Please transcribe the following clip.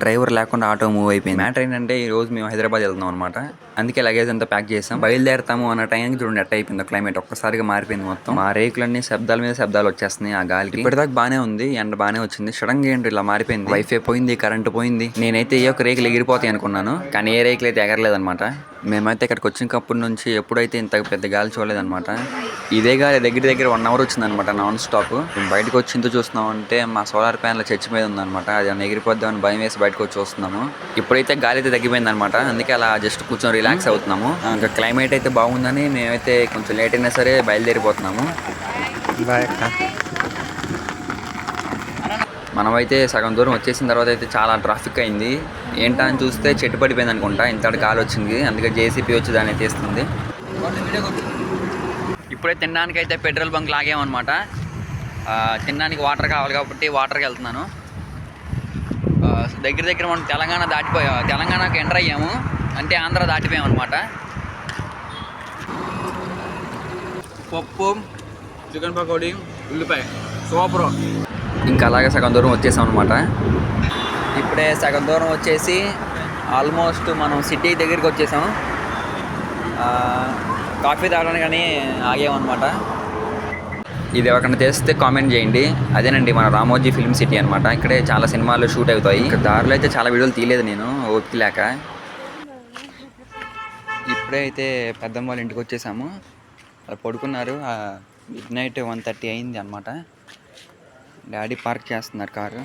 Driver లేకుండా auto move అయిపోయింది. Matter ఏంటంటే ఈ రోజు మేము హైదరాబాద్ వెళ్తున్నాం అనమాట. అందుకే లగేజ్ అంతా ప్యాక్ చేసాం. బయలుదేరతాము అన్న టైంకి చూడండి ఎట్ట అయిపోయింది క్లైమేట్, ఒక్కసారిగా మారిపోయింది మొత్తం. మా రేకులన్నీ శబ్దాల మీద శబ్దాలు వచ్చేస్తున్నాయి ఆ గాలికి. ఇప్పటిదాకా బానే ఉంది, ఎండ బానే వచ్చింది. సడన్ గా ఏంటి ఇలా మారిపోయింది. వైఫై పోయింది, కరెంట్ పోయింది. నేనైతే ఏ ఒక్క రేకులు ఎగిరిపోతాయి అనుకున్నాను, కానీ ఏ రేకులు అయితే ఎగరలేదనమాట. మేమైతే ఇక్కడికి వచ్చినప్పటి నుంచి ఎప్పుడైతే ఇంత పెద్ద గాలి చూడలేదనమాట. ఇదే గాలి దగ్గర దగ్గర 1 అవర్ వచ్చిందనమాట నాన్ స్టాప్. మేము బయటకు వచ్చి ఇంత చూస్తున్నాం అంటే మా సోలార్ ప్యానల్ చర్చి మీద ఉందనమాట. అది ఎగిరిపోద్దామని భయం వేసి బయటకు వచ్చి చూస్తున్నాము. ఇప్పుడైతే గాలి అయితే తగ్గిపోయింది అనమాట. అందుకే అలా జస్ట్ కూర్చొని రిలాక్స్ అవుతున్నాము. ఇంకా క్లైమేట్ అయితే బాగుందని మేమైతే కొంచెం లేట్ అయినా సరే బయలుదేరిపోతున్నాము. మనమైతే సగం దూరం వచ్చేసిన తర్వాత అయితే చాలా ట్రాఫిక్ అయింది. ఏంటా అని చూస్తే చెట్టు పడిపోయింది అనుకుంటా, ఇంతటి గాలి వచ్చింది. అందుకే జేసీపీ వచ్చి దాన్ని తీస్తుంది. ఇప్పుడే తినడానికి అయితే పెట్రోల్ బంక్ లాగామన్నమాట. తినడానికి వాటర్ కావాలి కాబట్టి వాటర్కి వెళ్తున్నాను. దగ్గర దగ్గర మనం తెలంగాణకు ఎంటర్ అయ్యాము, అంటే ఆంధ్ర దాటిపోయాం అనమాట. పప్పు, చికెన్ పకోడీ, ఉల్లిపాయ సూపర్. ఇంకా అలాగే సగం దూరం వచ్చేసాం అనమాట. ఇప్పుడే సగం దూరం వచ్చేసి ఆల్మోస్ట్ మనం సిటీ దగ్గరికి వచ్చేసాం. కాఫీ తాగడానికి కానీ ఆగామన్నమాట. ఇది ఎవరికైనా తెలిస్తే కామెంట్ చేయండి. అదేనండి మన రామోజీ ఫిల్మ్ సిటీ అనమాట. ఇక్కడే చాలా సినిమాలు షూట్ అవుతాయి. ఇక్కడ దారిలో అయితే చాలా వీడియోలు తీయలేదు నేను, ఓపిక లేక. ఇప్పుడే అయితే పెద్దమ్మ వాళ్ళ ఇంటికి వచ్చేసాము. వాళ్ళు పడుకున్నారు. మిడ్ నైట్ 1:30 అయింది అనమాట. డాడీ పార్క్ చేస్తున్నారు కారు.